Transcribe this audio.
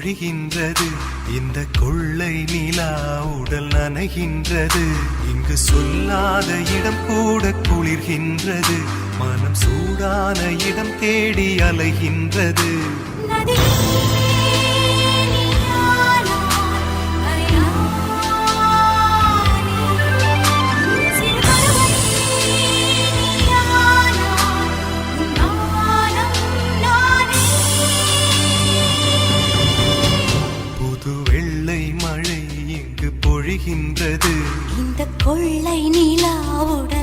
பொழிகின்றது. இந்த கொள்ளை நிலா உடல் நனைகின்றது. இங்கு சொல்லாத இடம் கூட குளிர்கின்றது. மனம் சூடான இடம் தேடி அலைகின்றது. பொழிகின்றது. இந்த கொள்ளை நிலாவுடன்